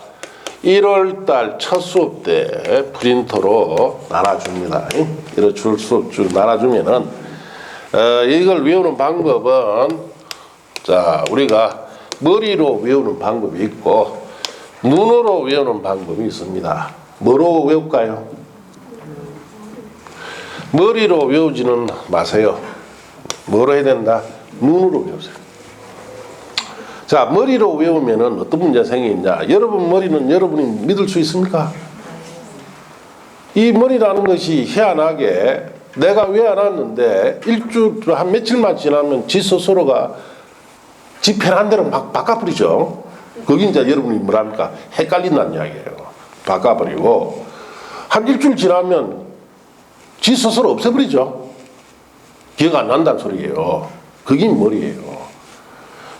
1월달 첫 수업 때 프린터로 나눠줍니다. 1월 첫 수업 줄 나눠주면은 이걸 외우는 방법은, 자, 우리가 머리로 외우는 방법이 있고 눈으로 외우는 방법이 있습니다. 뭐로 외울까요? 머리로 외우지는 마세요. 뭐로 해야 된다? 눈으로 외우세요. 자, 머리로 외우면은 어떤 문제가 생기냐? 여러분 머리는 여러분이 믿을 수 있습니까? 이 머리라는 것이 희한하게 내가 외워놨는데 일주일 한 며칠만 지나면 지 스스로가 지 편한 대로 막 바꿔버리죠. 거기 이제 여러분이 뭐랍니까? 헷갈린다는 이야기예요. 바꿔버리고 한 일주일 지나면 지 스스로 없애버리죠. 기억 안 난다는 소리예요. 그게 머리예요.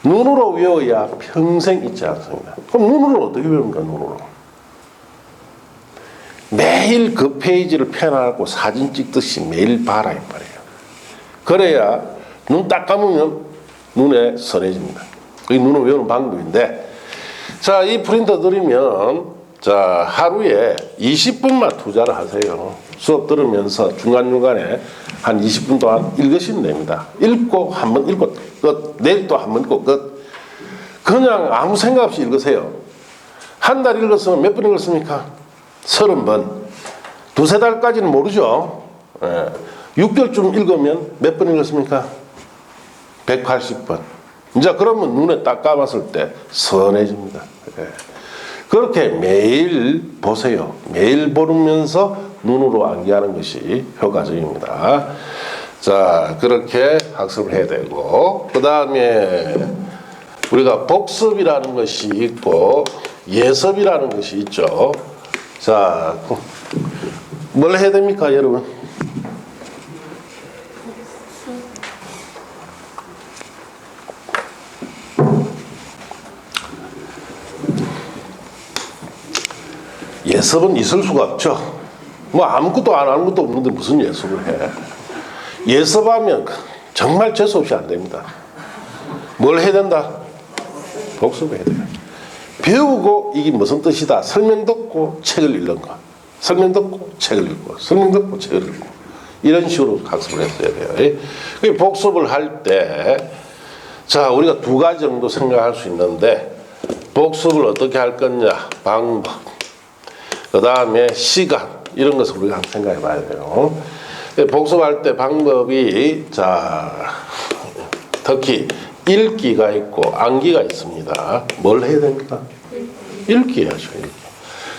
눈으로 외워야 평생 잊지 않습니다. 그럼 눈으로 어떻게 외웁니까? 눈으로. 매일 그 페이지를 펴나가고 사진 찍듯이 매일 봐라 이 말이에요. 그래야 눈 딱 감으면 눈에 선해집니다. 그게 눈을 외우는 방법인데, 자, 이 프린터 들으면, 자, 하루에 20분만 투자를 하세요. 수업 들으면서 중간중간에 한 20분 동안 읽으시면 됩니다. 읽고 한 번 읽고 끝. 내일 또 한 번 읽고 끝. 그냥 아무 생각 없이 읽으세요. 한 달 읽었으면 몇 번 읽었습니까? 30번. 두세 달까지는 모르죠. 6개월쯤 읽으면 몇 번 읽었습니까? 180번. 이제 그러면 눈에 딱 감았을 때 선해집니다. 그렇게 매일 보세요. 매일 보면서 눈으로 암기하는 것이 효과적입니다. 자, 그렇게 학습을 해야 되고, 그 다음에 우리가 복습이라는 것이 있고 예습이라는 것이 있죠. 자, 뭘 해야 됩니까, 여러분? 예습은 있을 수가 없죠. 뭐 아무것도 안 하는 것도 없는데 무슨 예습을 해. 예습하면 정말 재수없이 안 됩니다. 뭘 해야 된다? 복습해야 돼요. 배우고 이게 무슨 뜻이다. 설명 듣고 책을 읽는 거. 설명 듣고 책을 읽고. 설명 듣고 책을 읽고. 이런 식으로 학습을 했어야 돼요. 복습을 할 때, 자, 우리가 두 가지 정도 생각할 수 있는데, 복습을 어떻게 할 거냐, 방법, 그 다음에 시간, 이런 것을 우리가 한번 생각해 봐야 돼요. 복습할 때 방법이, 자, 특히 읽기가 있고 암기가 있습니다. 뭘 해야 됩니까? 읽기 해야죠. 읽기.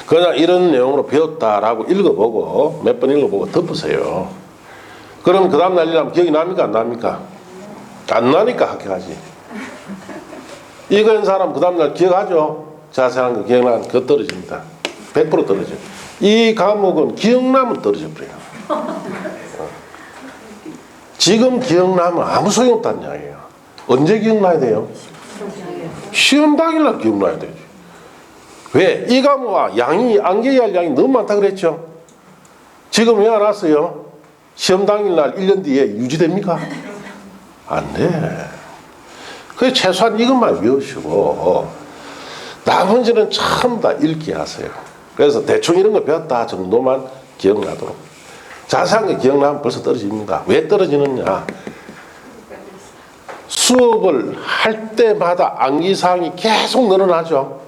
그냥 이런 내용으로 배웠다라고 읽어보고 몇 번 읽어보고 덮으세요. 그럼 그 다음 날 일하면 기억이 납니까? 안 납니까? 안 나니까 합격하지. 이건 사람 그 다음 날 기억하죠? 자세한 거 기억나면 그거 떨어집니다. 100% 떨어져요. 이 과목은 기억나면 떨어져 버려요. 지금 기억나면 아무 소용없다는 이야기예요. 언제 기억나야 돼요? 시험 당일날 기억나야 되지. 왜? 이 과목은 양이 암기할 양이 너무 많다 그랬죠. 지금 왜 안 왔어요? 시험 당일날 1년 뒤에 유지됩니까? 안 돼. 그래서 최소한 이것만 외우시고 나머지는 전부 다 읽기 하세요. 그래서 대충 이런 거 배웠다 정도만 기억나도록. 자세한 거 기억나면 벌써 떨어집니다. 왜 떨어지느냐? 수업을 할 때마다 암기사항이 계속 늘어나죠.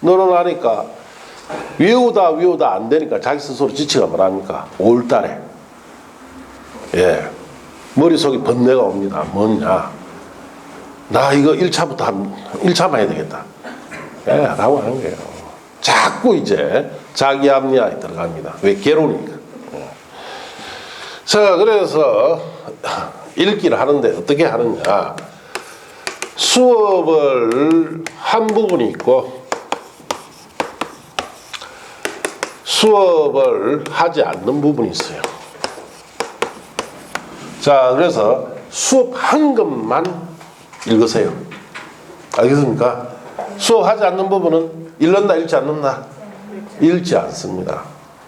늘어나니까 외우다 안 되니까 자기 스스로 지치가 뭐랍니까? 5월달에 머릿속에 번뇌가 옵니다. 뭐냐? 나 이거 1차만 해야 되겠다. 라고 하는 거예요. 자꾸 이제 자기 합리화에 들어갑니다. 왜? 괴로우니까. 자, 그래서 읽기를 하는데 어떻게 하느냐? 수업을 한 부분이 있고 수업을 하지 않는 부분이 있어요. 자, 그래서 수업 한 것만 읽으세요. 알겠습니까? 수업하지 않는 부분은 읽는다, 읽지 않는다? 읽지 않습니다.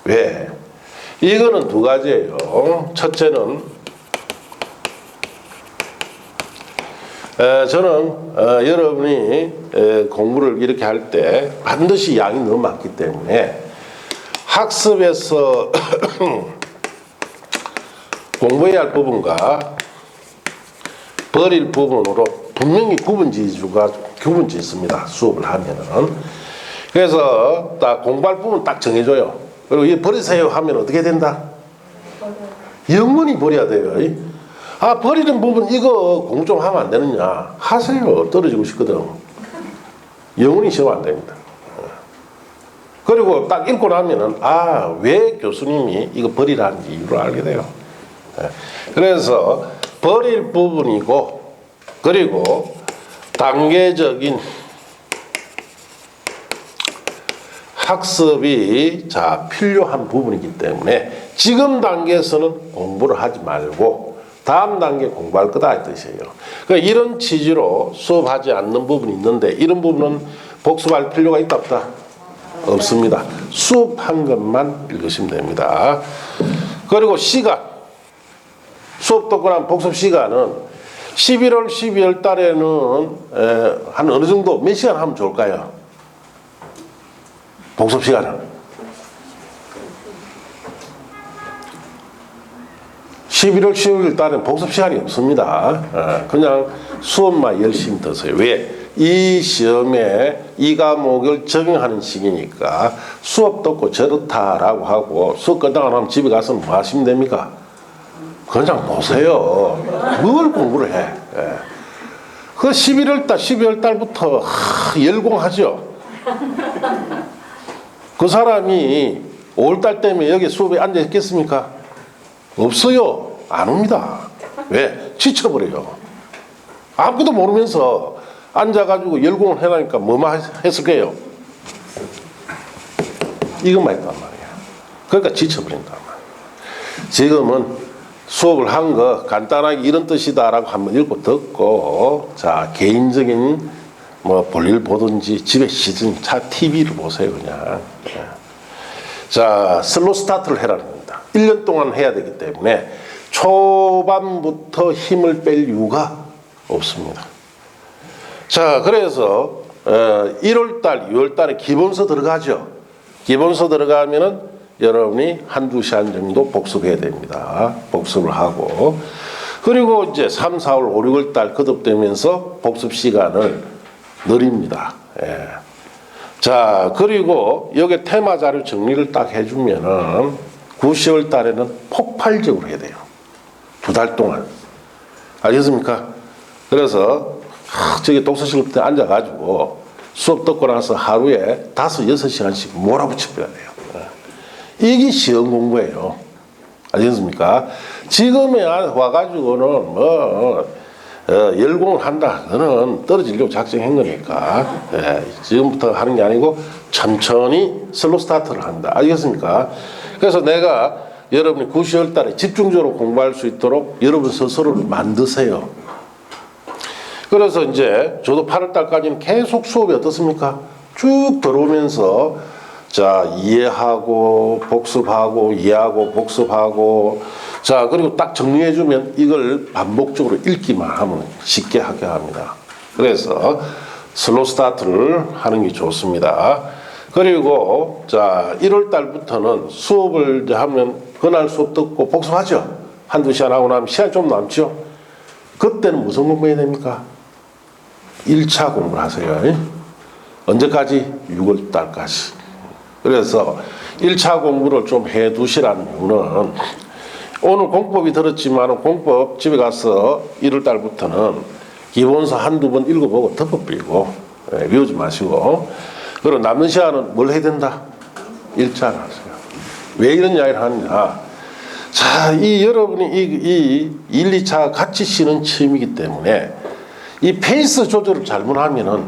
왜? 이거는 두 가지예요. 첫째는 저는 여러분이 공부를 이렇게 할 때 반드시 양이 너무 많기 때문에 학습에서 공부해야 할 부분과 버릴 부분으로 분명히 구분지 있습니다. 수업을 하면은. 그래서 딱 공부할 부분 딱 정해줘요. 그리고 이 버리세요 하면 어떻게 된다? 영원히 버려야 돼요. 아, 버리는 부분 이거 공부 좀 하면 안 되느냐? 하세요. 떨어지고 싶거든. 영원히 시험 안 됩니다. 그리고 딱 읽고 나면은 왜 교수님이 이거 버리라는 이유를 알게 돼요. 그래서 버릴 부분이고 그리고 단계적인 학습이 필요한 부분이기 때문에 지금 단계에서는 공부를 하지 말고 다음 단계 공부할 거다 이 뜻이에요. 그러니까 이런 취지로 수업하지 않는 부분이 있는데 이런 부분은 복습할 필요가 있다 없다? 없습니다. 수업한 것만 읽으시면 됩니다. 그리고 시간, 수업 듣고 난 복습 시간은 11월, 12월 달에는 한 어느 정도 몇 시간 하면 좋을까요? 복습 시간은 11월, 12월 달에는 복습 시간이 없습니다. 그냥 수업만 열심히 듣세요. 왜? 이 시험에 이 과목을 적용하는 시기니까 수업 듣고 저렇다라고 하고 수업 끝나고 나면 집에 가서 뭐 하시면 됩니까? 그냥 보세요. 뭘 공부를 해? 그 11월 달, 12월 달부터 열공하죠. 그 사람이 5월달 되면 여기 수업에 앉아 있겠습니까? 없어요. 안 옵니다. 왜? 지쳐버려요. 아무것도 모르면서 앉아가지고 열공을 해라니까 뭐만 했을 거예요? 이것만 했단 말이에요. 그러니까 지쳐버린단 말이에요. 지금은 수업을 한 거 간단하게 이런 뜻이다라고 한번 읽고 듣고, 자, 개인적인 뭐 볼일 보든지 집에 쉬든지 차 TV를 보세요, 그냥. 자, 슬로 스타트를 해라는 겁니다. 1년 동안 해야 되기 때문에 초반부터 힘을 뺄 이유가 없습니다. 자, 그래서 1월달, 2월달에 기본서 들어가죠. 기본서 들어가면은 여러분이 한두 시간 정도 복습해야 됩니다. 복습을 하고, 그리고 이제 3, 4월, 5, 6월달 거듭되면서 복습 시간을 늘립니다. 예. 자, 그리고 여기 테마 자료 정리를 딱 해주면은 9, 10월 달에는 폭발적으로 해야 돼요. 2달 동안. 알겠습니까? 그래서 저기 독서실 때 앉아가지고 수업 듣고 나서 하루에 5, 6시간씩 몰아붙여야 돼요. 이게 시험 공부예요. 알겠습니까? 지금에 와가지고는 뭐 열공을 한다. 그거는 떨어지려고 작정한 거니까. 지금부터 하는 게 아니고 천천히 슬로 스타트를 한다. 알겠습니까? 그래서 내가 여러분이 9, 10월 달에 집중적으로 공부할 수 있도록 여러분 스스로를 만드세요. 그래서 이제 저도 8월 달까지는 계속 수업이 어떻습니까? 쭉 들어오면서 자, 이해하고 복습하고 이해하고 복습하고, 자, 그리고 딱 정리해주면 이걸 반복적으로 읽기만 하면 쉽게 하게 합니다. 그래서 슬로 스타트를 하는 게 좋습니다. 그리고 자, 1월 달부터는 수업을 이제 하면 그날 수업 듣고 복습하죠. 한두 시간 하고 나면 시간 좀 남죠. 그때는 무슨 공부해야 됩니까? 1차 공부를 하세요. 언제까지? 6월 달까지. 그래서 1차 공부를 좀 해두시라는 이유는, 오늘 공법이 들었지만 공법 집에 가서 1월 달부터는 기본서 한두 번 읽어보고 덮어버리고 외우지 마시고, 그리고 남는 시간은 뭘 해야 된다? 1차를 하세요. 왜 이런 이야기를 하느냐? 자, 이 여러분이 이 1, 2차 같이 쉬는 시험이기 때문에 이 페이스 조절을 잘못하면은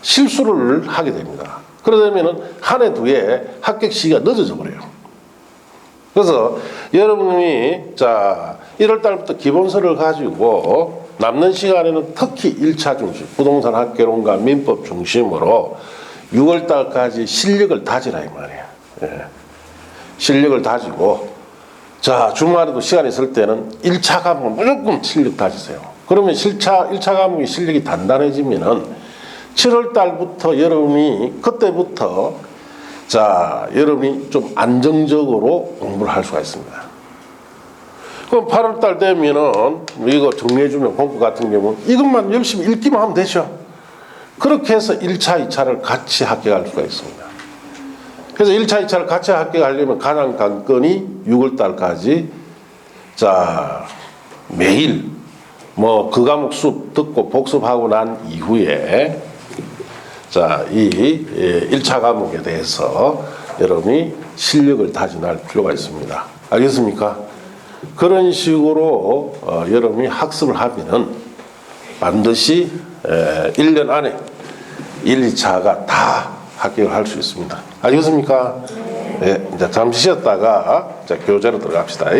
실수를 하게 됩니다. 그러다면은 한 해, 두 해 합격 시기가 늦어져 버려요. 그래서 여러분이 자, 1월 달부터 기본서를 가지고 남는 시간에는 특히 1차 중심, 부동산 학개론과 민법 중심으로 6월 달까지 실력을 다지라 이 말이에요. 예. 실력을 다지고, 자, 주말에도 시간 있을 때는 1차 과목 무조건 실력 다지세요. 그러면 1차 과목의 실력이 단단해지면은 7월 달부터 여러분이 그때부터 자, 여러분이 좀 안정적으로 공부를 할 수가 있습니다. 그럼 8월 달 되면은 이거 정리해주면 공부 같은 경우는 이것만 열심히 읽기만 하면 되죠. 그렇게 해서 1차, 2차를 같이 합격할 수가 있습니다. 그래서 1차, 2차를 같이 합격하려면 가장 관건이 6월 달까지 자, 매일 뭐 그 과목 수업 듣고 복습하고 난 이후에 자, 이 1차 과목에 대해서 여러분이 실력을 다져날 필요가 있습니다. 알겠습니까? 그런 식으로 여러분이 학습을 하면은 반드시 1년 안에 1, 2차가 다 합격을 할 수 있습니다. 알겠습니까? 네, 이제 잠시 쉬었다가 교재로 들어갑시다.